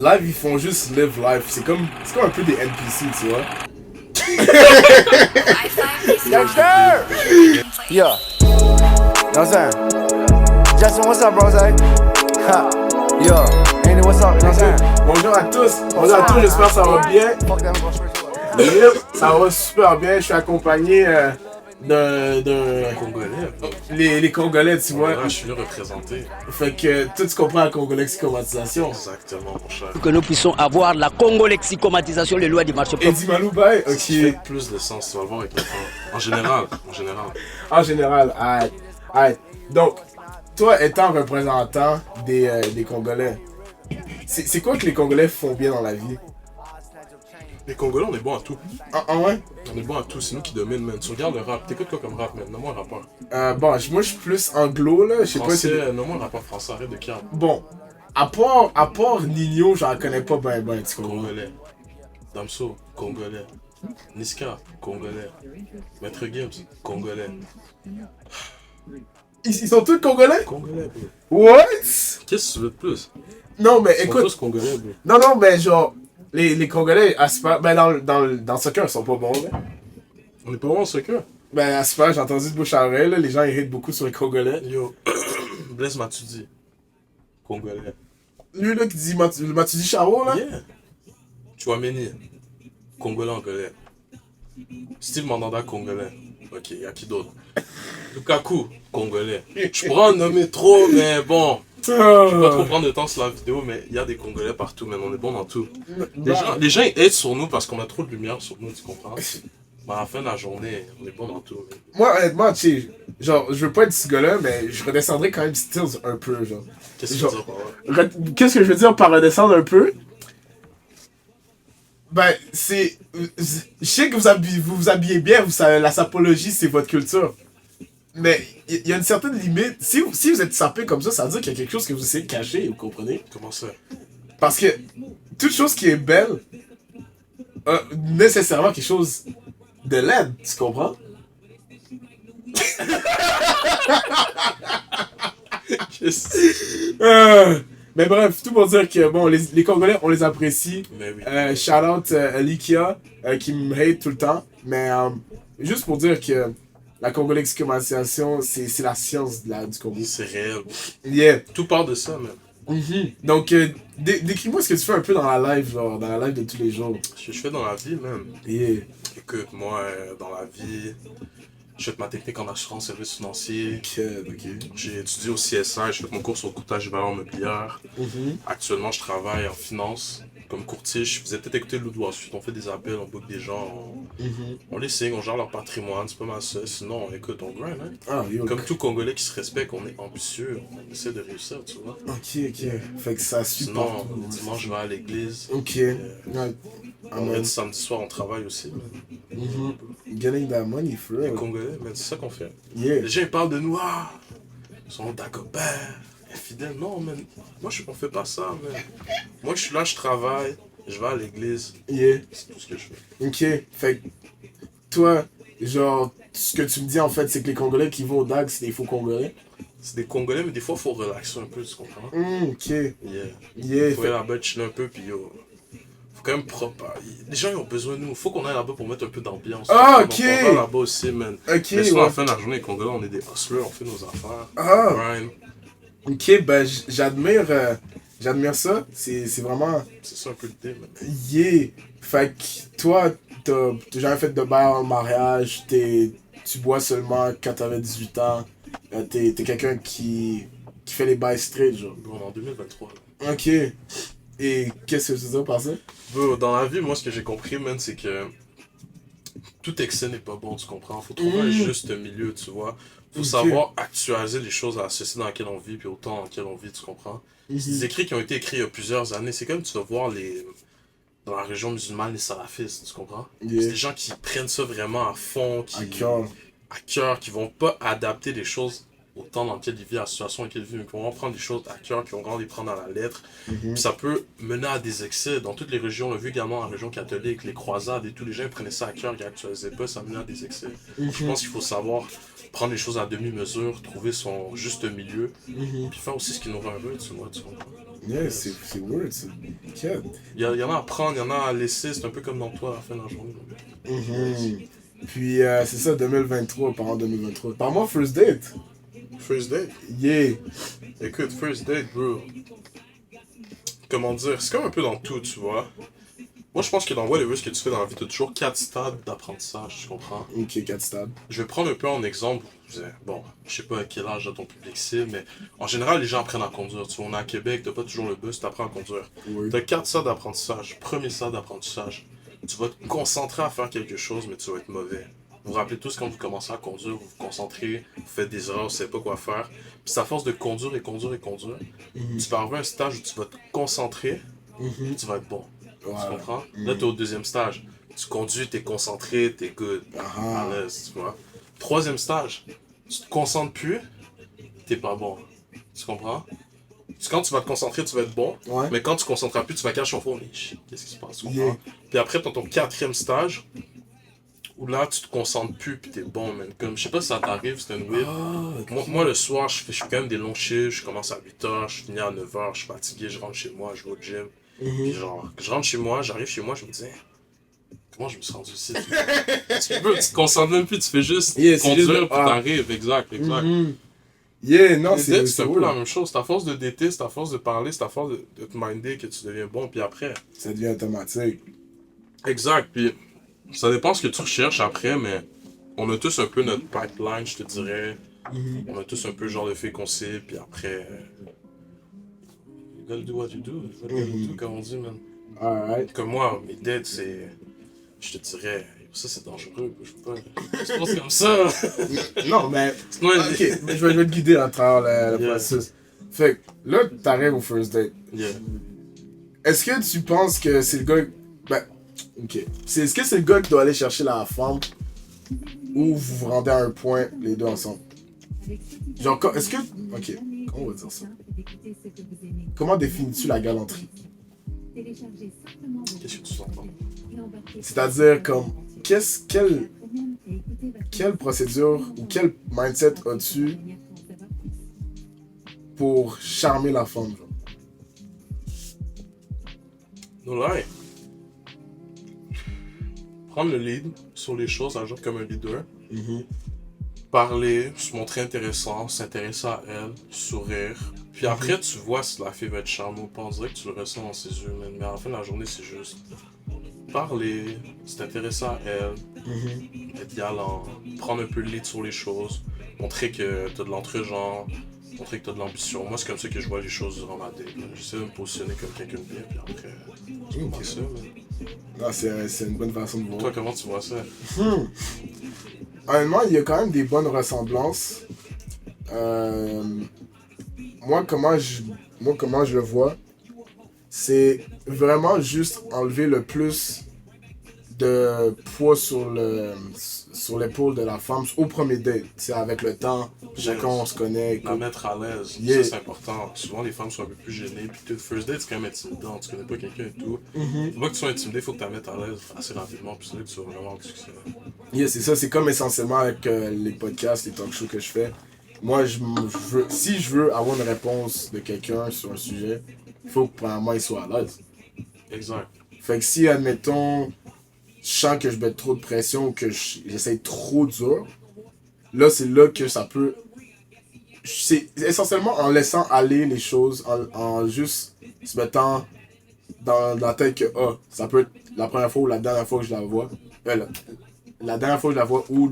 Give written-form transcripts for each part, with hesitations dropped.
Live, ils font juste live life. C'est comme un peu des NPC, tu vois. Youngster! Yeah. Know what I'm saying? Justin, what's up, bro? Ha. Yo. Andy, what's up? You know what I'm saying? Bonjour à tous. Bonjour à tous, j'espère que ça va bien. Fuck that, I'm going straight to it. Yep, ça va super bien. Je suis accompagné d'un Congolais. les Congolais, tu vois. Voilà, je suis là représenté. Fait que toi, tu comprends la congolexicomatisation. Exactement, mon cher. Que nous puissions avoir la congolexicomatisation, les lois du marché propre. Eddie Maloubaï, Ça fait ok. plus de sens, tu vas le voir avec le temps. En général, en général. En général, alright. Donc, toi, étant représentant des Congolais, c'est quoi que les Congolais font bien dans la vie? Les Congolais, on est bon à tout. Ah ouais? On est bon à tout, c'est nous qui dominent, man. Tu regardes le rap, t'écoutes quoi comme rap, man? Nomme-moi un rappeur. Bon, moi, je suis plus anglo, là. Je sais pas si... Français, nomme-moi un rappeur français, arrête de calme. Bon, à part Nino, j'en connais pas ben, tu comprends? Congolais. Damso, Congolais. Niska, Congolais. Maître Gibbs, Congolais. Ils sont tous Congolais? Congolais, bro. What? Qu'est-ce que tu veux de plus? Non, mais Ils sont écoute, tous Congolais, bro. non, mais genre, les Congolais, ben dans le soccer, ils sont pas bons, là. On est pas bon en soccer. Ben, à Super, j'ai entendu de bouche à oreille, là, les gens irritent beaucoup sur les Congolais. Yo, Blaise Matuidi, Congolais. Lui, là, qui dit Matuidi Charo, là? Yeah. Chouameni, Congolais, Angolais. Steve Mandanda, Congolais. Ok, y'a qui d'autre? Lukaku, Congolais. Je pourrais en nommer trop, mais bon. Je vais pas trop prendre de temps sur la vidéo, mais il y a des Congolais partout, mais on est bon dans tout. Les gens ils hatent sur nous parce qu'on a trop de lumière sur nous, tu comprends? Mais à la fin de la journée, on est bon dans tout. Mais... Moi, honnêtement, tu sais, genre, je veux pas être ce gars-là, mais je redescendrais quand même Stills un peu, genre. Qu'est-ce que tu veux dire par là? Qu'est-ce que je veux dire par redescendre un peu? Ben, c'est... Je sais que vous vous habillez bien, la sapologie, c'est votre culture. Mais il y a une certaine limite. Si vous êtes sapé comme ça veut dire qu'il y a quelque chose que vous essayez de cacher, vous comprenez? Comment ça? Parce que toute chose qui est belle a nécessairement quelque chose de laide, tu comprends? Mais bref, tout pour dire que bon, les Congolais, on les apprécie. Mais oui. Shout out Likia qui me hate tout le temps. Mais juste pour dire que la congolexicomatisation, c'est la science du Congo. C'est réel. Yeah. Tout part de ça, même. Donc, décris-moi ce que tu fais un peu dans la live, genre, dans la live de tous les jours. Ce que je fais dans la vie, même. Yeah. Écoute, moi, dans la vie, je fais ma technique en assurance service financier. Ok. J'ai étudié au CSI, j'ai fait mon cours sur le courtage de valeurs mobilières. Actuellement, je travaille en finance comme courtier. Je faisais peut-être écouter Ludo ensuite. On fait des appels, on book des gens, on les signe, on gère leur patrimoine. C'est pas mal ça. Sinon, écoute, on grind, hein. Ah, yo. Comme tout Congolais qui se respecte, on est ambitieux, on essaie de réussir, tu vois. Ok. Fait que ça suit Sinon, partout. dimanche, je vais à l'église. Ok. Ouais. Vendredi, samedi soir, on travaille aussi. Getting that money, for Les real. Congolais, mais c'est ça qu'on fait. Yeah. Les gens ils parlent de nous, ah, ils sont Dagobert, infidèles. Non, man. Moi, on fait pas ça, man. Moi, je suis là, je travaille, je vais à l'église. Yeah. C'est tout ce que je fais. Ok. Fait que toi, genre, ce que tu me dis en fait, c'est que les Congolais qui vont au DAG, c'est des faux Congolais. C'est des Congolais, mais des fois, il faut relaxer un peu, tu comprends? Ok. Yeah. Yeah. Faut aller là-bas, chiller un peu, puis yo. Faut quand même propre. Les gens, ils ont besoin de nous. Faut qu'on aille là-bas pour mettre un peu d'ambiance. Ah, Donc, ok. on va là-bas aussi, man. Ok. Mais sinon, à Ouais. la fin de la journée, les Congolais, on est des hustlers, on fait nos affaires. Ah. Grind. Ok, ben j'admire ça. C'est vraiment. C'est ça un peu l'idée, man. Yeah. Fait que toi, t'as jamais fait de bail en mariage, tu bois seulement quand t'avais 18 ans. T'es quelqu'un qui fait les bails straight, genre. Bon, on est en 2023. Là. Ok. Et qu'est-ce que tu veux dire par ça? Bro, dans la vie, moi, ce que j'ai compris, man, c'est que tout excès n'est pas bon, tu comprends? Faut trouver un juste milieu, tu vois? Faut Ok. savoir actualiser les choses à la société dans laquelle on vit, puis au temps dans lequel on vit, tu comprends? C'est des écrits qui ont été écrits il y a plusieurs années. C'est comme tu vas voir dans la région musulmane, les salafistes, tu comprends? Yeah. C'est des gens qui prennent ça vraiment à fond, À cœur. qui vont pas adapter les choses au temps dans lequel ils vivent, à la situation dans laquelle ils vivent, mais qui vont vraiment prendre des choses à cœur, qui vont vraiment les prendre à la lettre. Puis ça peut mener à des excès. Dans toutes les régions, on l'a vu également dans la région catholique, les croisades et tout, les gens ils prenaient ça à cœur, ils actualisaient pas, ça menait à des excès. Je pense qu'il faut savoir prendre les choses à demi-mesure, trouver son juste milieu, puis faire aussi ce qui nous rend heureux, tu vois, tu comprends? Yeah, c'est weird, ça. Yeah. Il y en a à prendre, il y en a à laisser, c'est un peu comme dans toi à la fin de la journée. Mhm. Puis c'est ça, 2023, par an 2023. Par moi, first date. First date? Yeah. Écoute, first date, bro. Comment dire? C'est comme un peu dans tout, tu vois. Moi, je pense que dans whatever ce que tu fais dans la vie, tu as toujours 4 stades d'apprentissage, tu comprends? Ok, 4 stades. Je vais prendre un peu en exemple. Bon, je sais pas à quel âge a ton public cible, mais en général, les gens apprennent à conduire. Tu vois, on est à Québec, t'as pas toujours le bus, t'apprends à conduire. Oui. T'as 4 stades d'apprentissage. Premier stade d'apprentissage. Tu vas te concentrer à faire quelque chose, mais tu vas être mauvais. Vous vous rappelez tous quand vous commencez à conduire, vous vous concentrez, vous faites des erreurs, vous savez pas quoi faire. Puis c'est à force de conduire et conduire et conduire, tu vas arriver à un stage où tu vas te concentrer, tu vas être bon. Voilà. Tu comprends? Là, t'es au deuxième stage. Tu conduis, t'es concentré, t'es good. Ah. À l'aise, tu vois. Troisième stage, tu te concentres plus, t'es pas bon. Tu comprends? Quand tu vas te concentrer, tu vas être bon. Ouais. Mais quand tu te concentreras plus, tu vas cacher ton fond. Qu'est-ce qui se passe? Tu comprends? Yeah. Puis après, t'as ton quatrième stage, où là, tu te concentres plus, puis t'es bon, man. Comme, je sais pas si ça t'arrive, c'est un whip. Ah, ok. Moi, le soir, je fais quand même des longs shifts. Je commence à 8h, je finis à 9h, je suis fatigué, je rentre chez moi, je vais au gym. Puis genre, je rentre chez moi, j'arrive chez moi, je me dis, comment je me suis rendu ici? Parce que, bro, tu te concentres même plus, tu fais juste Yeah, c'est conduire, juste- puis ah. t'arrives, exact. Mhm. Yeah, non, Les c'est dates, c'est un peu cool. la même chose. C'est à force de dater, c'est à force de parler, c'est à force de te minder que tu deviens bon, puis après. Ça devient automatique. Exact, puis ça dépend ce que tu recherches après, mais on a tous un peu notre pipeline, je te dirais. On a tous un peu le genre de filles qu'on sait, puis après. You gotta do what you do. You gotta do, comme on dit, man. Alright. Comme moi, mes dates, c'est. Je te dirais. Ça, c'est dangereux. Je peux pas. Je pense comme ça. Non, mais. Sinon, Ok, mais je vais te guider à travers le Yeah. processus. Fait que là, t'arrives au first date. Yeah. Est-ce que tu penses que c'est le gars. Ben, ok. Est-ce que c'est le gars qui doit aller chercher la femme ou vous vous rendez à un point les deux ensemble? Genre, est-ce que. Ok, comment on va dire ça? Comment définis-tu la galanterie? Qu'est-ce que tu entends? C'est-à-dire, comme. Quelle procédure ou quel mindset as-tu pour charmer la femme, genre? No lie. Prendre le lead sur les choses, agir comme un leader. Parler, se montrer intéressant, s'intéresser à elle, sourire. Puis après, tu vois si la fille va être charmée ou pas. On dirait que tu le ressens dans ses yeux, man. Mais à la fin de la journée, c'est juste parler, s'intéresser à elle, être galant, prendre un peu le lead sur les choses, montrer que t'as de l'entre-genre, montrer que t'as de l'ambition. Moi, c'est comme ça que je vois les choses durant ma date. Man. J'essaie de me positionner comme quelqu'un de bien, puis après, je vois ça, man. Non, c'est une bonne façon de voir. Toi, comment tu vois ça? Honnêtement, il y a quand même des bonnes ressemblances. Moi, comment je le vois, c'est vraiment juste enlever le plus de poids sur l'épaule de la femme au premier date. C'est avec le temps, chacun on se connaît. La mettre à l'aise, Yeah. ça c'est important. Souvent les femmes sont un peu plus gênées, puis le first date c'est quand même intimidant, tu connais pas quelqu'un et tout. Pour que tu sois intimidé, faut que tu la mettes à l'aise assez rapidement, puis c'est là que tu vas vraiment avoir du succès. Yeah, c'est ça, c'est comme essentiellement avec les podcasts, les talk shows que je fais. Moi, si je veux avoir une réponse de quelqu'un sur un sujet, il faut que premièrement il soit à l'aise. Exact. Fait que si, admettons, je sens que je mets trop de pression ou que j'essaie trop dur, là, c'est là que ça peut... C'est essentiellement en laissant aller les choses, en juste se mettant dans la tête que, ça peut être la première fois ou la dernière fois que je la vois. La dernière fois que je la vois ou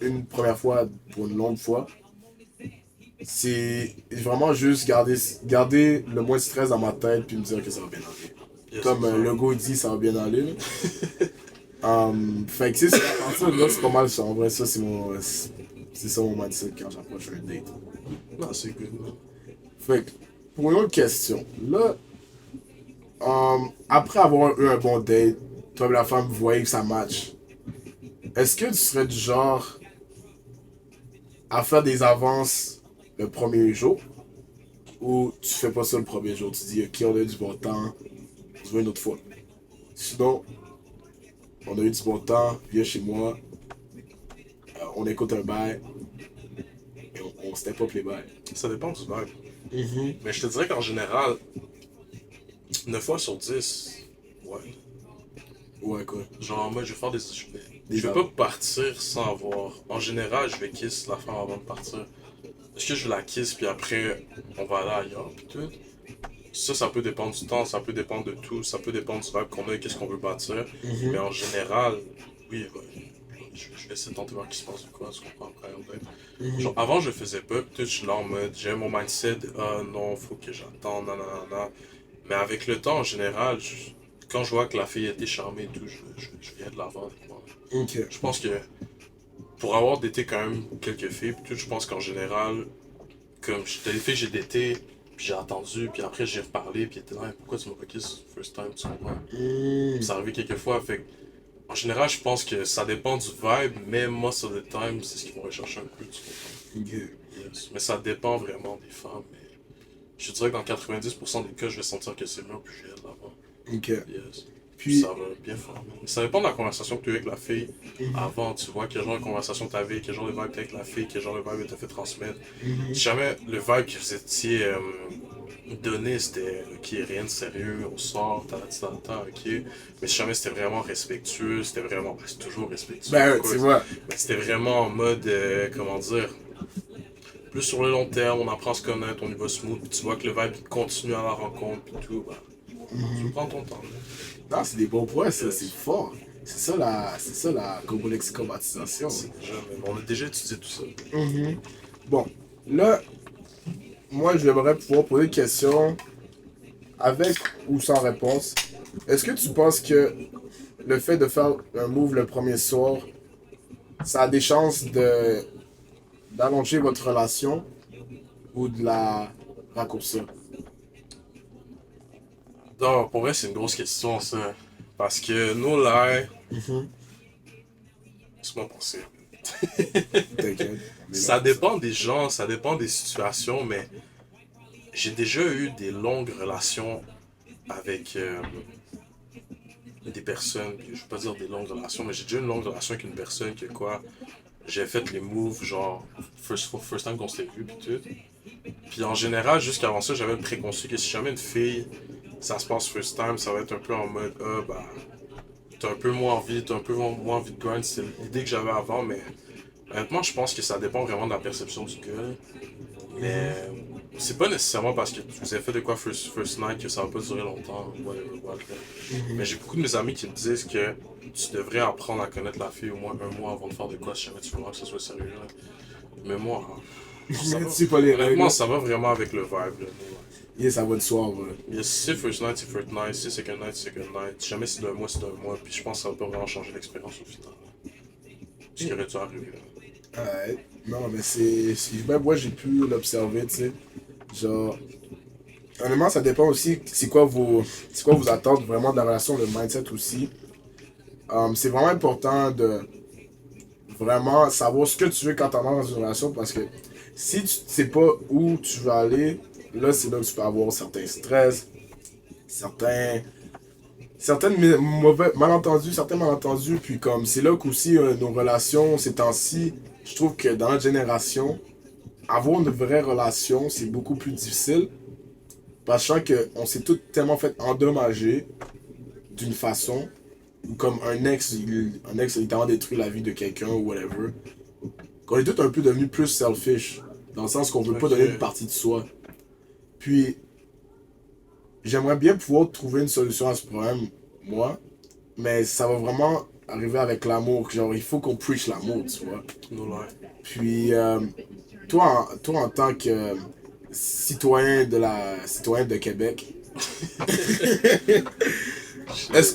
une première fois pour une longue fois. C'est vraiment juste garder le moins de stress dans ma tête puis me dire que ça va bien aller. Yes, Comme exact. le go dit, ça va bien aller. Là. Fait que c'est ça, en fait, là, c'est pas mal ça. En vrai, ça, c'est ça mon mindset quand j'approche un date. Non, c'est good. Man. Fait que, pour une autre question, là, après avoir eu un bon date, toi et la femme, vous voyez que ça match. Est-ce que tu serais du genre à faire des avances le premier jour ou tu fais pas ça le premier jour? Tu dis, ok, on a eu du bon temps, on se voit une autre fois. Sinon, on a eu du bon temps, viens chez moi, on écoute un bail et on step up les bails. Ça dépend du vibe. Mais je te dirais qu'en général, 9 fois sur 10, ouais. Ouais, quoi. Genre, moi, je vais faire des. Des Je vais arbres. pas partir sans avoir. En général, je vais kiss la femme avant de partir. Est-ce que je la kiss, puis après, on va aller ailleurs, puis tout. Ça peut dépendre du temps, ça peut dépendre de tout, ça peut dépendre du vibe qu'on a et qu'est-ce qu'on veut bâtir. Mhm. Mais en général, oui, ouais, je vais essayer de tenter voir qu'il se passe de quoi, tu comprends, après, en fait. Mhm. Genre, avant, je faisais pas, puis tout, je suis là en mode, j'ai mon mindset de, ah non, faut que j'attende, nanana. Mais avec le temps, en général, quand je vois que la fille a été charmée et tout, je viens de l'avant. Ok. Je pense que pour avoir daté quand même quelques filles, puis tout, je pense qu'en général, comme j'étais les filles que j'ai daté, puis j'ai attendu, puis après j'ai reparlé, puis elle était là, pourquoi tu m'as pas kiss first time, tu comprends? Puis ça arrivé quelques fois, fait que, en général, je pense que ça dépend du vibe, mais most of the time, c'est ce qu'ils vont rechercher un peu, tu comprends? Ok. Yes. Mais ça dépend vraiment des femmes, mais je dirais que dans 90% des cas, je vais sentir que c'est mieux, puis je vais de l'avant. Ok. Yes. Puis, Ça va bien faire. Ça dépend de la conversation que tu as eu avec la fille avant, tu vois, quel genre de conversation tu avais, quel genre de vibe t'as avec la fille, quel genre de vibe elle t'a fait transmettre. Si jamais le vibe que vous étiez donné, c'était ok, rien de sérieux, on sort, t'as, ok. Mais si jamais c'était vraiment respectueux, c'était vraiment. C'est toujours respectueux. ben, of course. tu vois. Mais c'était vraiment en mode, comment dire, plus sur le long terme, on apprend à se connaître, on y va smooth, puis tu vois que le vibe il continue à la rencontre, puis tout, bah, tu prends ton temps. Non, c'est des bons points, ça, Yes. c'est fort. C'est ça la combo-lexicomatisation. C'est déjà, mais on a déjà étudié tout ça. Bon, là, moi, j'aimerais pouvoir poser une question avec ou sans réponse. Est-ce que tu penses que le fait de faire un move le premier soir, ça a des chances de d'allonger votre relation ou de la raccourcir? Non, pour vrai, c'est une grosse question, ça. Parce que nous, là, laisse-moi penser. T'inquiète. Ça dépend des gens, ça dépend des situations, mais j'ai déjà eu des longues relations avec des personnes, puis je veux pas dire des longues relations, mais j'ai déjà eu une longue relation avec une personne que quoi, j'ai fait les moves, genre, first time qu'on s'était vu, puis tout. Puis en général, jusqu'avant ça, j'avais le préconçu que si jamais une fille, ça se passe first time, ça va être un peu en mode, ah bah, t'as un peu moins envie, t'as un peu moins envie de grind, c'est l'idée que j'avais avant, mais honnêtement, je pense que ça dépend vraiment de la perception du gars. Mais c'est pas nécessairement parce que vous avez fait de quoi first night que ça va pas durer longtemps, whatever. Mais j'ai beaucoup de mes amis qui me disent que tu devrais apprendre à connaître la fille au moins un mois avant de faire de quoi si jamais tu veux vraiment que ça soit sérieux. Là. Mais moi, ça va. C'est pas les Honnêtement, règles. ça va vraiment avec le vibe. Là. Yeah, ça va de soir, ouais. Si c'est first night, c'est first night. Si c'est second night, c'est second night. Si jamais c'est d'un mois, c'est d'un mois. Puis je pense que ça va pas vraiment changer l'expérience au final. Ce qui aurait dû arriver. Là. Ouais. Non, mais même moi, j'ai pu l'observer, tu sais. Genre. Honnêtement, ça dépend aussi. C'est quoi vos attentes vraiment de la relation, le mindset aussi. C'est vraiment important de vraiment savoir ce que tu veux quand t'en dans une relation parce que si tu sais pas où tu veux aller, là, c'est là que tu peux avoir certains stress, certains malentendus, puis comme c'est là qu'aussi nos relations, ces temps-ci, je trouve que dans notre génération, avoir une vraie relation, c'est beaucoup plus difficile. Parce que on s'est tous tellement fait endommager d'une façon, ou comme un ex a littéralement détruit la vie de quelqu'un ou whatever, qu'on est tous un peu devenus plus selfish, dans le sens qu'on veut pas donner une partie de soi. Puis, j'aimerais bien pouvoir trouver une solution à ce problème, moi, mais ça va vraiment arriver avec l'amour. Genre, il faut qu'on preach l'amour, tu vois. No lie. Puis, toi, en tant que citoyen de Québec, est-ce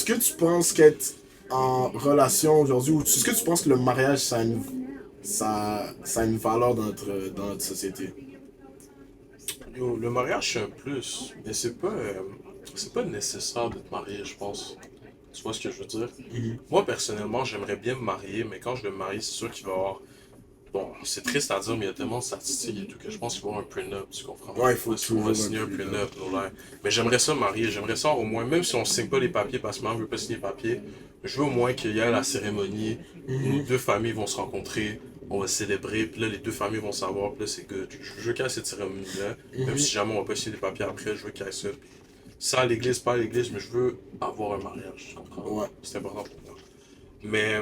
que tu penses qu'être en relation aujourd'hui, ou est-ce que tu penses que le mariage, ça a une valeur dans notre société? Yo, le mariage, c'est un plus, mais c'est pas nécessaire de te marier, je pense. Tu vois ce que je veux dire? Moi, personnellement, j'aimerais bien me marier, mais quand je vais me marier, c'est sûr qu'il va y avoir. Bon, c'est triste à dire, mais il y a tellement de statistiques et tout que je pense qu'il va y avoir un prenup, tu comprends? Ouais, il faut On toujours va un signer un prenup. prenup, no lie. Mais j'aimerais ça me marier, j'aimerais ça au moins, même si on signe pas les papiers parce que maman veut pas signer les papiers, je veux au moins qu'il y ait la cérémonie, où nos deux familles vont se rencontrer, on va célébrer, puis là les deux familles vont savoir, puis là c'est good. Je veux qu'il y ait cette cérémonie-là, même si jamais on va pas signer les papiers après, je veux qu'il y ait ça. Ça, à l'église, pas à l'église, mais je veux avoir un mariage, tu comprends? Ouais. C'est important pour moi. Mais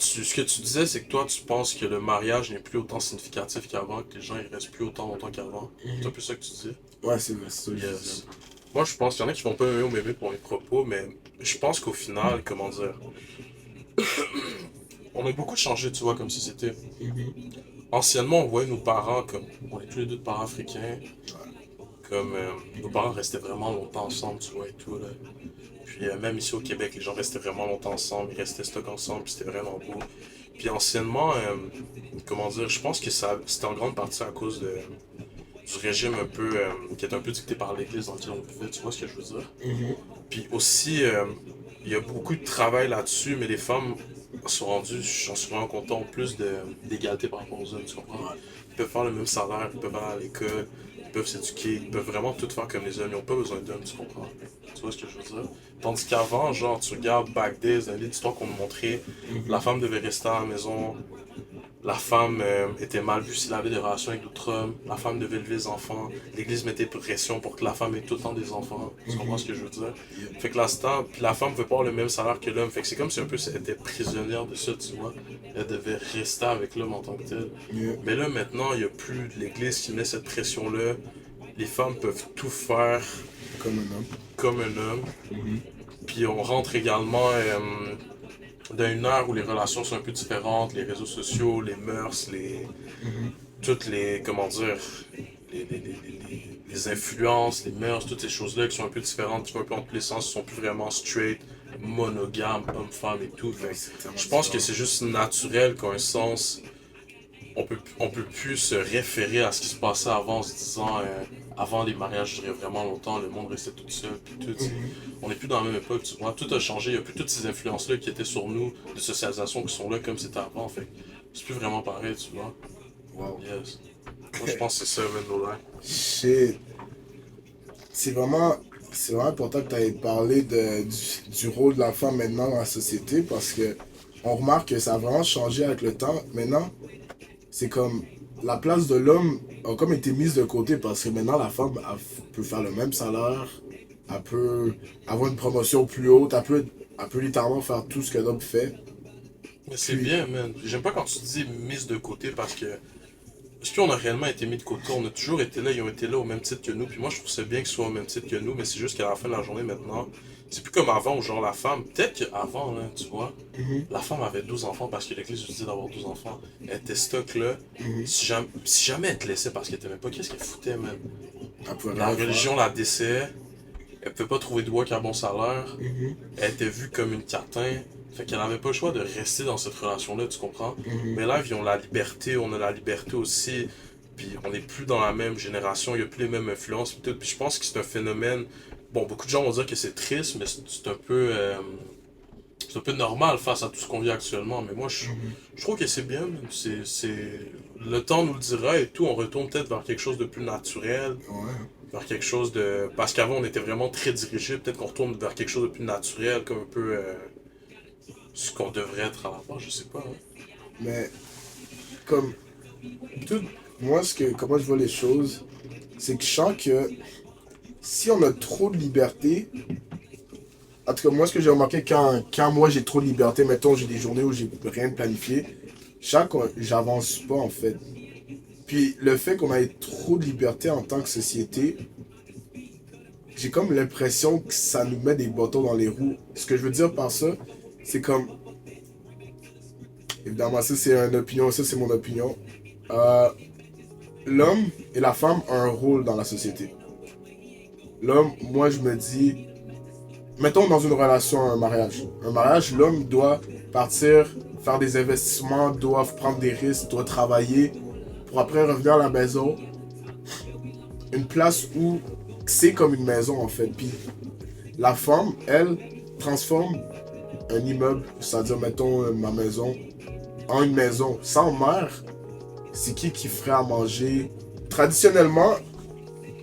ce que tu disais, c'est que toi, tu penses que le mariage n'est plus autant significatif qu'avant, que les gens ils restent plus autant longtemps qu'avant. C'est un peu ça que tu dis. Ouais, c'est vrai, c'est ça. Yes. Moi, je pense qu'il y en a qui vont pas aimer ou m'aimer pour mes propos, mais je pense qu'au final, comment dire, on a beaucoup changé, tu vois, comme société. Anciennement, on voyait nos parents comme, on est tous les deux de parents africains, comme nos parents restaient vraiment longtemps ensemble, tu vois, et tout, là. Puis même ici au Québec, les gens restaient vraiment longtemps ensemble, ils restaient stock ensemble, puis c'était vraiment beau. Puis anciennement, comment dire, je pense que ça, c'était en grande partie à cause du régime un peu, qui est un peu dicté par l'église dans lequel on vivait, tu vois ce que je veux dire? Puis aussi, il y a beaucoup de travail là-dessus, mais les femmes sont rendues, j'en suis vraiment content, ont plus d'égalité par rapport aux hommes, tu comprends? Ils peuvent faire le même salaire, ils peuvent aller à l'école, ils peuvent s'éduquer, ils peuvent vraiment tout faire comme les hommes, ils n'ont pas besoin d'hommes, tu comprends? Tu vois ce que je veux dire? Tandis qu'avant, genre, tu regardes Back Days, dans l'histoire qu'on nous montrait, la femme devait rester à la maison, la femme était mal vue s'il avait des relations avec d'autres hommes, la femme devait élever les enfants, l'église mettait pression pour que la femme ait tout le temps des enfants, tu comprends ce que je veux dire? Fait que l'instant, puis la femme veut pas avoir le même salaire que l'homme, fait que c'est comme si un peu elle était prisonnière de ça, tu vois? Elle devait rester avec l'homme en tant que tel. Mais là, maintenant, il y a plus de l'église qui met cette pression-là, les femmes peuvent tout faire Comme un homme. comme un homme, puis on rentre également dans une ère où les relations sont un peu différentes, les réseaux sociaux, les mœurs, toutes les, comment dire, les influences, les mœurs, toutes ces choses-là qui sont un peu différentes, qui vont un peu en tous les sens, sont plus vraiment straight, monogames, homme-femme et tout. Fait que je pense que c'est juste naturel qu'en un sens, on peut plus se référer à ce qui se passait avant en se disant avant les mariages duraient vraiment longtemps, le monde restait tout seul, puis tout. On n'est plus dans la même époque, tu vois. Tout a changé, il n'y a plus toutes ces influences-là qui étaient sur nous, de socialisation qui sont là comme c'était avant, fait c'est plus vraiment pareil, tu vois. Wow. Yes. Moi, je pense que c'est ça, man, no lie. Shit. C'est vraiment important que tu aies parlé du rôle de la femme maintenant dans la société parce que on remarque que ça a vraiment changé avec le temps. Maintenant, c'est comme la place de l'homme a comme été mise de côté parce que maintenant la femme peut faire le même salaire, elle peut avoir une promotion plus haute, elle peut littéralement faire tout ce que l'homme fait. Mais c'est Puis- bien, man. J'aime pas quand tu dis mise de côté parce que. Est-ce qu'on a réellement été mis de côté? On a toujours été là, ils ont été là au même titre que nous. Puis moi, je trouve ça bien qu'ils soient au même titre que nous, mais c'est juste qu'à la fin de la journée maintenant, c'est plus comme avant où genre la femme, peut-être qu'avant, là, tu vois, la femme avait 12 enfants parce que l'église lui disait d'avoir 12 enfants. Elle était stock là. Si jamais elle te laissait parce qu'elle t'aimait pas, qu'est-ce qu'elle foutait, man? Elle pouvait La rien faire. religion la décéait. Elle pouvait pas trouver de work à bon salaire. Elle était vue comme une catin. Fait qu'elle avait pas le choix de rester dans cette relation-là, tu comprends? Mais là, ils ont la liberté, on a la liberté aussi. Puis on n'est plus dans la même génération, il n'y a plus les mêmes influences. Puis je pense que c'est un phénomène. Bon, beaucoup de gens vont dire que c'est triste, mais c'est un peu normal face à tout ce qu'on vit actuellement. Mais moi, je trouve que c'est bien. Le temps nous le dira et tout. On retourne peut-être vers quelque chose de plus naturel. Ouais. Vers quelque chose de. Parce qu'avant, on était vraiment très dirigé. Peut-être qu'on retourne vers quelque chose de plus naturel, comme un peu. Ce qu'on devrait être à la base, je sais pas. Hein. Mais comme tout, moi comment je vois les choses, c'est que je sens que si on a trop de liberté, en tout cas moi ce que j'ai remarqué quand moi j'ai trop de liberté, mettons j'ai des journées où j'ai rien de planifié, je sens que j'avance pas en fait. Puis le fait qu'on ait trop de liberté en tant que société, j'ai comme l'impression que ça nous met des bâtons dans les roues. Ce que je veux dire par ça, c'est comme... Évidemment, ça c'est une opinion, ça c'est mon opinion. L'homme et la femme ont un rôle dans la société. L'homme, moi je me dis... Mettons dans une relation, un mariage. Un mariage, l'homme doit partir, faire des investissements, doit prendre des risques, doit travailler, pour après revenir à la maison. Une place où c'est comme une maison en fait. Puis la femme, elle, transforme un immeuble, c'est-à-dire mettons ma maison, en une maison. Sans mère, c'est qui ferait à manger? Traditionnellement,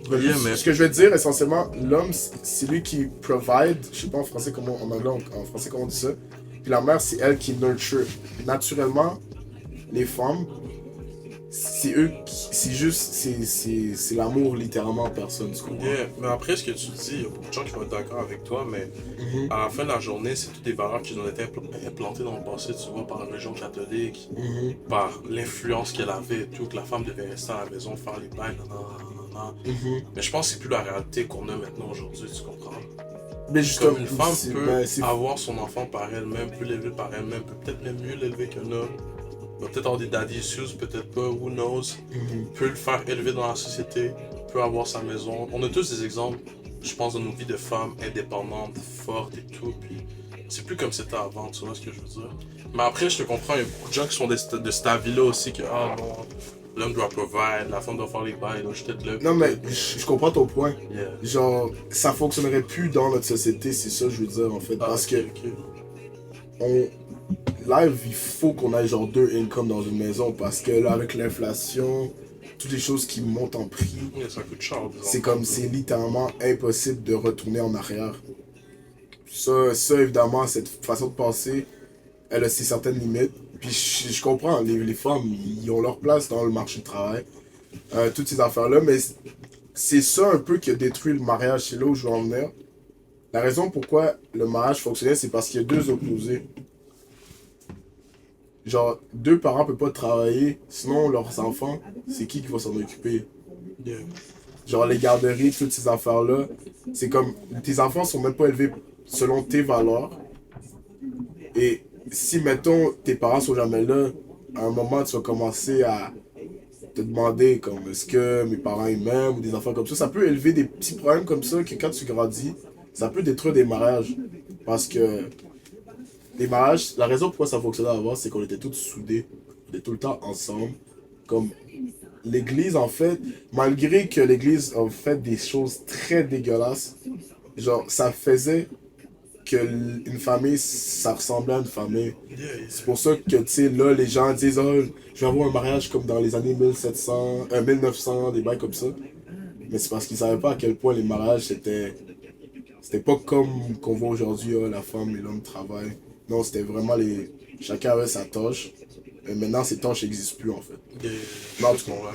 Yeah, mais- ce que je veux dire essentiellement, l'homme c'est lui qui provide, je sais pas en français comment, en anglais, en français comment on dit ça. Puis la mère c'est elle qui nurture. Naturellement, les femmes c'est eux qui. C'est juste. C'est l'amour littéralement en personne, tu comprends? Yeah, mais après, ce que tu dis, il y a beaucoup de gens qui vont être d'accord avec toi, mais Mhm, à la fin de la journée, c'est toutes des valeurs qui ont été implantées dans le passé, tu vois, par la religion catholique, mhm, par l'influence qu'elle avait et tout, que la femme devait rester à la maison, faire les bains, nanana. mhm. Mais je pense que c'est plus la réalité qu'on a maintenant aujourd'hui, tu comprends? Mais justement, Comme une femme c'est peut ben, c'est- avoir son enfant par elle-même, peut l'élever par elle-même, peut peut-être même mieux l'élever qu'un homme. Va peut-être avoir des daddy issues, peut-être pas, who knows. mhm. Peut le faire élever dans la société, peut avoir sa maison. On a tous des exemples, je pense, dans nos vies de femmes indépendantes, fortes et tout. Puis c'est plus comme c'était avant, tu vois ce que je veux dire. Mais après, je te comprends, il y a beaucoup de gens qui sont de cet avis-là aussi, que ah non, l'homme doit provide, la femme doit faire les bails, donc je suis peut-être là. Non, mais je comprends ton point. Yeah. Genre, ça fonctionnerait plus dans notre société, c'est ça que je veux dire en fait. Ah, Parce ok, que ok. on. Live, il faut qu'on ait genre 2 incomes dans une maison. Parce que là, avec l'inflation, toutes les choses qui montent en prix, Yeah, ça coûte cher. des c'est enfants, comme, c'est littéralement impossible de retourner en arrière. Ça évidemment, cette façon de penser, elle a ses certaines limites. Puis je comprends, les femmes, ils ont leur place dans le marché du travail. Toutes ces affaires-là, mais c'est ça un peu qui a détruit le mariage. C'est là où je veux en venir. La raison pourquoi le mariage fonctionnait, c'est parce qu'il y a deux opposés. Genre, deux parents peuvent pas travailler, sinon leurs enfants, c'est qui va s'en occuper? Yeah. Genre, les garderies, toutes ces affaires-là, c'est comme, tes enfants sont même pas élevés selon tes valeurs. Et si, mettons, tes parents sont jamais là, à un moment, tu vas commencer à te demander, comme, est-ce que mes parents ils m'aiment ou des enfants comme ça. Ça peut élever des petits problèmes comme ça que quand tu grandis, ça peut détruire des mariages. Parce que les mariages, la raison pourquoi ça fonctionnait avant, c'est qu'on était tous soudés. On était tout le temps ensemble. Comme l'église, en fait, malgré que l'église a fait des choses très dégueulasses, genre, ça faisait que une famille, ça ressemblait à une famille. Yeah, yeah. C'est pour ça que, tu sais, là, les gens disent, oh, je vais avoir un mariage comme dans les années 1900, des bails comme ça. Mais c'est parce qu'ils savaient pas à quel point les mariages, c'était pas comme qu'on voit aujourd'hui, oh, la femme et l'homme travaillent. Non, c'était vraiment les. Chacun avait sa tâche. Et maintenant, ces tâches n'existent plus, en fait. Yeah, Non, je tu comprends.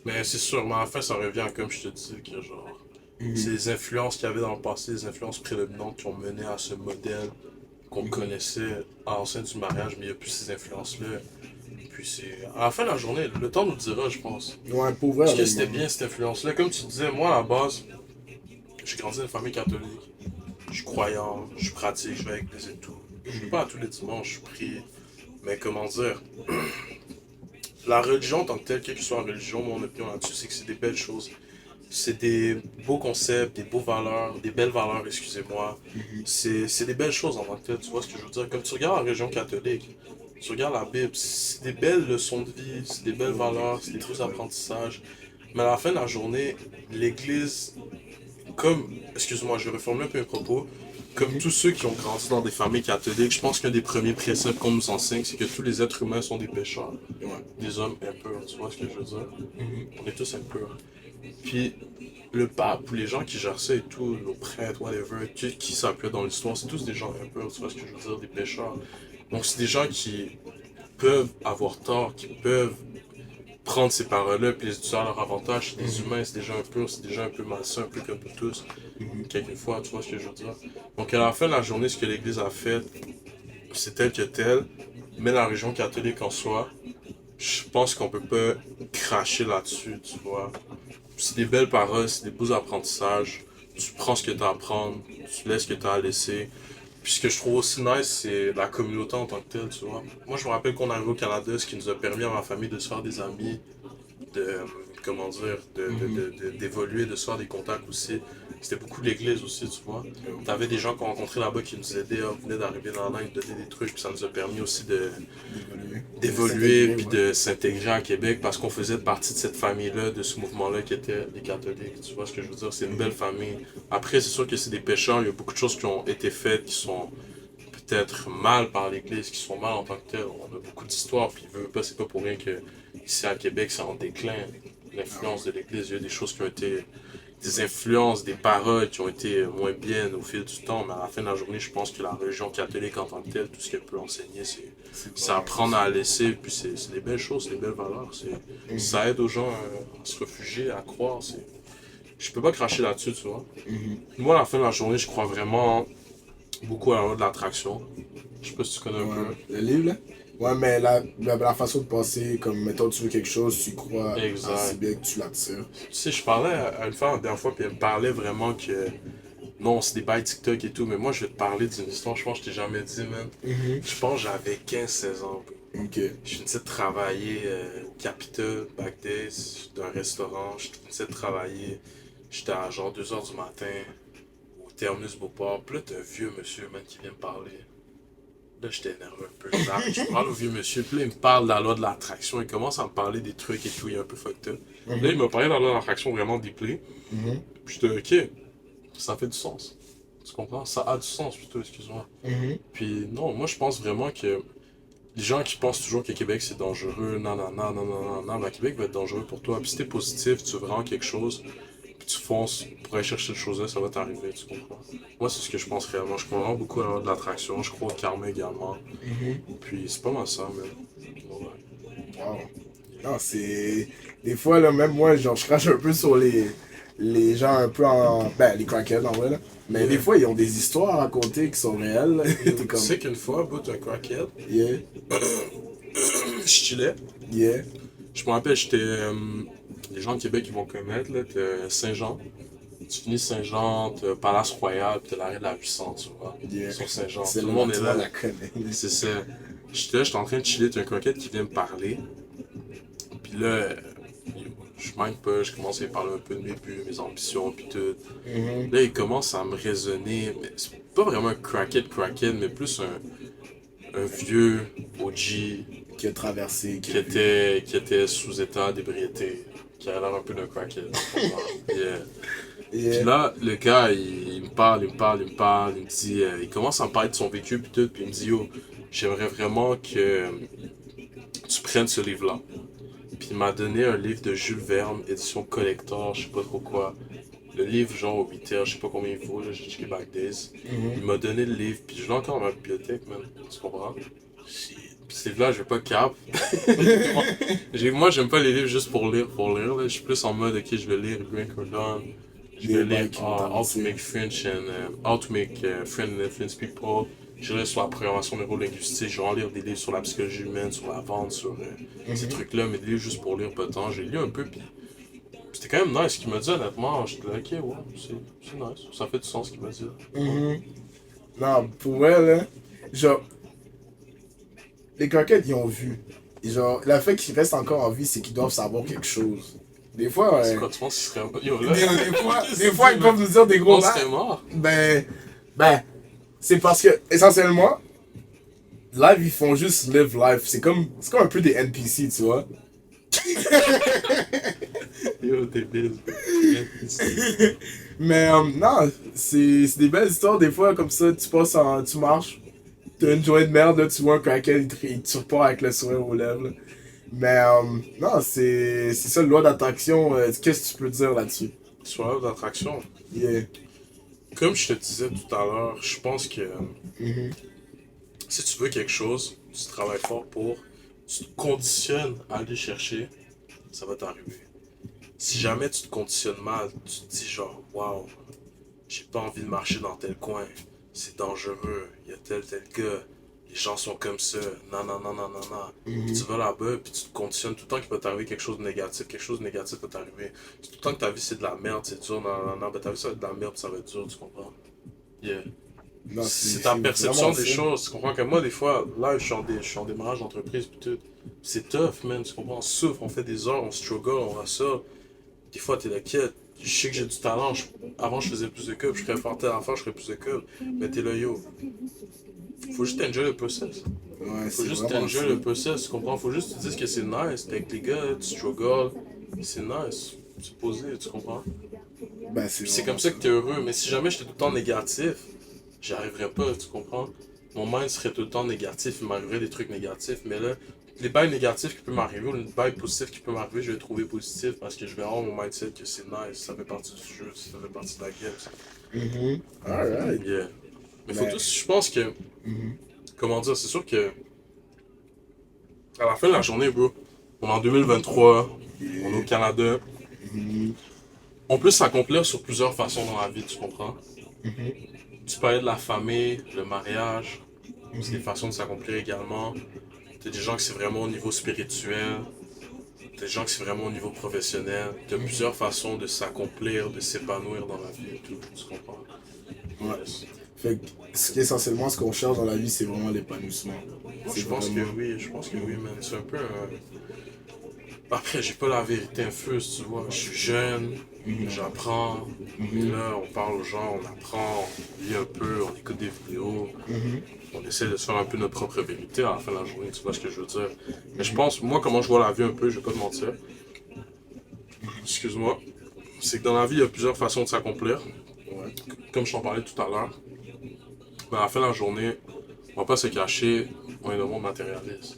Mais c'est sûr, mais en fait, ça revient comme je te dis, que genre. Mhm. C'est les influences qu'il y avait dans le passé, les influences prédominantes qui ont mené à ce modèle qu'on connaissait en sein du mariage, mais il n'y a plus ces influences-là. Puis c'est. À la fin de la journée, le temps nous dira, je pense. Ouais, pour vrai. Est-ce que avec c'était moi. bien cette influence-là? Comme tu disais, moi à la base, j'ai grandi dans une famille catholique. Je suis croyant, je pratique, je vais avec l'église et tout. Je vais pas à tous les dimanches, je prie. Mais comment dire? La religion en tant que telle, quelle que soit la religion, mon opinion là-dessus, c'est que c'est des belles choses. C'est des beaux concepts, des beaux valeurs, des belles valeurs, excusez-moi. C'est des belles choses en tant que telle, tu vois ce que je veux dire? Comme tu regardes la religion catholique, tu regardes la Bible, c'est des belles leçons de vie, c'est des belles valeurs, c'est des beaux apprentissages. Mais à la fin de la journée, l'Église, comme, excuse-moi, je reformule un peu mes propos, comme tous ceux qui ont grandi dans des familles catholiques, je pense qu'un des premiers préceptes qu'on nous enseigne, c'est que tous les êtres humains sont des pécheurs. Ouais. Des hommes impurs, tu vois ce que je veux dire? On est tous impurs. Puis le pape ou les gens qui gèrent ça et tout, nos prêtres, whatever, qui ça peut être dans l'histoire, c'est tous des gens impurs, tu vois ce que je veux dire, des pécheurs. Donc c'est des gens qui peuvent avoir tort, qui peuvent prendre ces paroles-là puis les utiliser à leur avantage. C'est des humains, c'est des gens impurs, c'est des gens un peu malsains, un peu comme nous tous, quelquefois, tu vois ce que je veux dire. Donc à la fin de la journée, ce que l'Église a fait, c'est tel que tel, mais la religion catholique en soi, je pense qu'on peut pas cracher là-dessus, tu vois. C'est des belles paroles, c'est des beaux apprentissages. Tu prends ce que tu as à prendre, tu laisses ce que tu as à laisser. Puis ce que je trouve aussi nice, c'est la communauté en tant que telle, tu vois. Moi, je me rappelle qu'on arrive au Canada, ce qui nous a permis à ma famille de se faire des amis, de, comment dire, d'évoluer, de se faire des contacts aussi. C'était beaucoup l'église aussi, tu vois. T'avais des gens qu'on rencontrait là-bas qui nous aidaient, on venait d'arriver dans l'Inde, nous donner des trucs, puis ça nous a permis aussi d'évoluer puis de s'intégrer à Québec parce qu'on faisait partie de cette famille-là, de ce mouvement-là qui était les catholiques. Tu vois ce que je veux dire? C'est une belle famille. Après, c'est sûr que c'est des pécheurs, il y a beaucoup de choses qui ont été faites qui sont peut-être mal par l'Église, qui sont mal en tant que telles. On a beaucoup d'histoires, puis c'est pas pour rien que ici à Québec, c'est en déclin. L'influence de l'Église, il y a des choses des influences, des paroles qui ont été moins bien au fil du temps, mais à la fin de la journée, je pense que la religion catholique en tant que telle, tout ce qu'elle peut enseigner, c'est apprendre à laisser, puis c'est des belles choses, c'est des belles valeurs. Ça aide aux gens à se réfugier, à croire. Je peux pas cracher là-dessus, tu vois. Moi, à la fin de la journée, je crois vraiment beaucoup à la loi de l'attraction. Je sais pas si tu connais un peu. Le livre, là? Ouais, mais la façon de penser, comme, mettons, tu veux quelque chose, tu crois assez bien que tu l'attires. Tu sais, je parlais à une femme la dernière fois, puis elle me parlait vraiment que non, c'est des bails TikTok et tout, mais moi, je vais te parler d'une histoire, je pense que je t'ai jamais dit, man. Je pense que j'avais 15-16 ans, bro. Ok. Je finissais de travailler au Capitol, back days, d'un restaurant. Je finissais de travailler, j'étais à genre 2h du matin, au terminus Beauport. Puis là, t'as un vieux monsieur, man, qui vient me parler. Là, j'étais énervé un peu. Je parle au vieux monsieur, puis là, il me parle de la loi de l'attraction. Il commence à me parler des trucs et tout, il est un peu fucked up. Là, il m'a parlé de la loi de l'attraction vraiment deeply. Puis j'étais, ok, ça fait du sens. Tu comprends? Ça a du sens, plutôt, excuse-moi. Puis non, moi, je pense vraiment que les gens qui pensent toujours que Québec, c'est dangereux, non, ben, Québec va être dangereux pour toi. Puis si t'es positif, tu veux vraiment quelque chose, puis tu fonces pour aller chercher cette chose-là, ça va t'arriver, tu comprends? Moi, c'est ce que je pense réellement. Je crois vraiment beaucoup à la loi de l'attraction, je crois au karma également. Puis c'est pas mal ça, mais... Ouais. Wow. Non, c'est... Des fois, là, même moi, genre, je crache un peu sur les gens un peu en... Ben, les crackheads, en vrai, là. Mais des fois, ils ont des histoires à raconter qui sont réelles, là. T'es Tu comme... sais qu'une fois, bout un crackhead, Yeah, je chillais. yeah. Je me rappelle, j'étais... les gens de Québec, ils vont connaître, là, t'es Saint-Jean. Tu finis Saint-Jean, t'as Palace Royal, pis t'as l'arrêt de la 800, tu vois. Yeah. Sur Saint-Jean. C'est Tout le monde est là. la connaît. C'est ça. J'étais là, j'étais en train de chiller, t'as un croquette qui vient me parler. Puis là, je manque pas, je commence à lui parler un peu de mes buts, mes ambitions, puis tout. Là, il commence à me raisonner, mais c'est pas vraiment un crackhead, mais plus un vieux OG Qui a traversé, qui était sous état d'ébriété, qui a l'air un peu d'un crackhead. Yeah. Puis là, le gars, il me parle, il me dit, il commence à me parler de son vécu, puis tout, puis il me dit, yo, j'aimerais vraiment que tu prennes ce livre-là. Puis il m'a donné un livre de Jules Verne, édition collector, je sais pas trop quoi. Le livre, genre, au 8h, je sais pas combien il vaut, là, j'ai checké Back Days. Il m'a donné le livre, puis je l'ai encore dans ma bibliothèque, man. Tu comprends? Puis ce livre-là, je vais pas cap. Moi, j'aime pas les livres juste pour lire, là. Je suis plus en mode, ok, je vais lire Grant Cardone. Je vais lire How to Make French and How to Make Friends and Influence People. Je vais lire sur la programmation neurolinguistique. Je vais en lire des livres sur la psychologie humaine, sur la vente, sur ces trucs-là, mais des livres juste pour lire pas de temps. J'ai lu un peu, puis c'était quand même nice ce qu'il m'a dit, honnêtement. J'étais là, ok, ouais, c'est nice. Ça fait du sens ce qu'il m'a dit. Non, pour vrai, là, genre, les croquettes, ils ont vu. Et genre, le fait qu'ils restent encore en vie, c'est qu'ils doivent savoir quelque chose. Des fois, C'est quoi, tu penses qu'il serait... Yo, là... des fois, ils peuvent nous dire des gros On serait mort. Ben, c'est parce que, essentiellement, live, ils font juste live life. C'est comme un peu des NPC, tu vois. Yo, t'es bise. Mais, non, c'est des belles histoires, des fois, comme ça, tu marches, t'as une journée de merde, là, tu vois un crackhead, il te repart avec le sourire aux lèvres, là. Mais, non, c'est ça, la loi d'attraction, qu'est-ce que tu peux dire là-dessus? Sur la loi d'attraction. Yeah. Comme je te disais tout à l'heure, je pense que si tu veux quelque chose, tu travailles fort pour, tu te conditionnes à aller chercher, ça va t'arriver. Si jamais tu te conditionnes mal, tu te dis genre, waouh, j'ai pas envie de marcher dans tel coin, c'est dangereux, il y a tel gars, les gens sont comme ça, non. Puis tu vas là-bas, puis tu te conditionnes tout le temps qu'il va t'arriver quelque chose de négatif va t'arriver. Tout le temps que ta vie c'est de la merde, c'est dur, non, ben ta vie ça va être de la merde, ça va être dur, tu comprends? Yeah. Non, C'est ta perception des choses, tu comprends? Que moi, des fois, là, je suis en démarrage d'entreprise, puis tout. C'est tough, man, tu comprends? On souffre, on fait des heures, on struggle, on ressort. Des fois, t'es là, quête. Je sais que j'ai du talent. Avant, je faisais plus de cups. Je ferais faire telle affaire, je ferais plus de cups. Mais t'es là, yo. Faut juste enjoy le process. Ouais, Faut juste enjoy le process, tu comprends? Faut juste te dire que c'est nice. T'es avec les gars, tu struggles. C'est nice. C'est posé, tu comprends? Ben, C'est comme ça que t'es heureux. Mais si jamais j'étais tout le temps négatif, j'y arriverais pas, tu comprends? Mon mind serait tout le temps négatif, il m'arriverait des trucs négatifs. Mais là, les bails négatifs qui peuvent m'arriver ou les bails positifs qui peuvent m'arriver, je vais les trouver positifs parce que je vais avoir mon mindset que c'est nice, ça fait partie du jeu, ça fait partie de la game. Alright. Yeah. Mais faut Mais- tous, je pense que, comment dire, c'est sûr que, à la fin de la journée, bro, on est en 2023, on est au Canada, on peut s'accomplir sur plusieurs façons dans la vie, tu comprends? Tu parlais de la famille, le mariage, c'est des façons de s'accomplir également. T'as des gens qui c'est vraiment au niveau spirituel, t'as des gens qui c'est vraiment au niveau professionnel. T'as plusieurs façons de s'accomplir, de s'épanouir dans la vie et tout, tu comprends? Ouais. Yes. Fait que, essentiellement, ce qu'on cherche dans la vie, c'est vraiment l'épanouissement. Moi, C'est je pense vraiment- que oui, man. C'est un peu Après, j'ai pas la vérité infuse, tu vois. Je suis jeune, j'apprends. Et là, on parle aux gens, on apprend, on lit un peu, on écoute des vidéos. On essaie de se faire un peu notre propre vérité à la fin de la journée, tu vois ce que je veux dire. Mais je pense, moi, comment je vois la vie un peu, je vais pas te mentir. Excuse-moi. C'est que dans la vie, il y a plusieurs façons de s'accomplir. Ouais. Comme je t'en parlais tout à l'heure. Mais à la fin de la journée, on va pas se cacher, on est dans le monde matérialiste.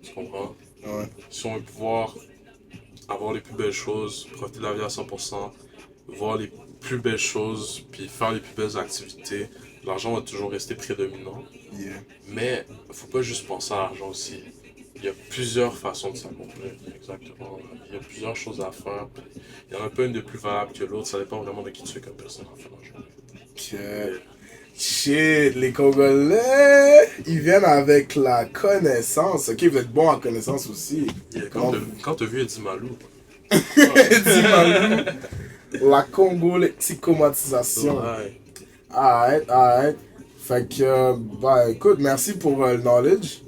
Tu comprends? Ouais. Si on veut pouvoir avoir les plus belles choses, profiter de la vie à 100%, voir les plus belles choses, puis faire les plus belles activités, l'argent va toujours rester prédominant. Yeah. Mais faut pas juste penser à l'argent aussi. Il y a plusieurs façons de s'accomplir, exactement. Il y a plusieurs choses à faire. Puis il y en a pas une de plus valable que l'autre, ça dépend vraiment de qui tu es comme personne en fin de journée. Que... Shit, les Congolais, ils viennent avec la connaissance. Ok, vous êtes bons en connaissance aussi. Quand t'as vu Eddie Malou, Dis-moi, la congolexicomatisation. ouais. Alright. Fait que, bah écoute, merci pour le knowledge.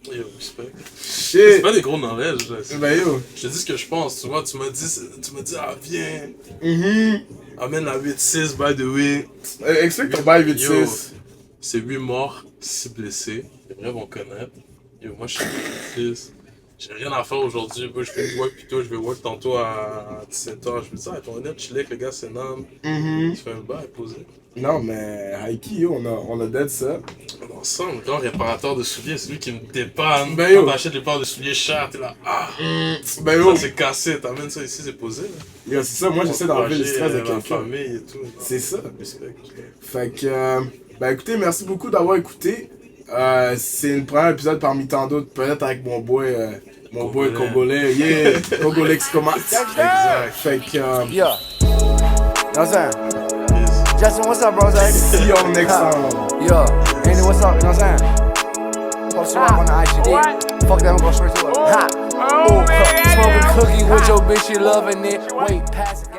Yo, respect. Shit. C'est pas des gros knowledge, là. Ben yo. Je te dis ce que je pense, tu vois, tu m'as dit, ah viens, Mhm. amène la 8-6, by the way. Explique ton bail vite Yo, 6. c'est 8 morts, 6 blessés. Les vrais vont connaître. Yo, moi je suis 8-6. J'ai rien à faire aujourd'hui. Moi, je fais du work plutôt. Je vais work tantôt à 17h. Je me dis, ah, ton honnête, chiller avec le gars, c'est Nam. Tu fais un bail, posé. Non, mais Haiki, yo, on a dead ça. Ensemble, grand réparateur de souliers, c'est lui qui me dépanne. Ben yo. Quand t'achètes les paires de souliers chers, t'es là, ah, Ben yo, ça c'est cassé. T'amènes ça ici, c'est posé. Là. yo, c'est ça, moi j'essaie d'enlever le stress de la quelqu'un. famille et tout. C'est ça. Respect. Fait que, ben écoutez, merci beaucoup d'avoir écouté. C'est une première épisode parmi tant d'autres, peut-être avec mon boy congolais. Yeah, Congolais comment. Exact. Fait que, Yeah. You know what I'm saying? Yes. Justin, what's up, bro? see you next time. Yeah. Andy, what's up? You know what I'm saying? Post a rock on the IGD. Fuck that, I'm gonna go straight to it. Ha! Ooh, smoking cookie with your bitch, you loving it. Wait, pass it.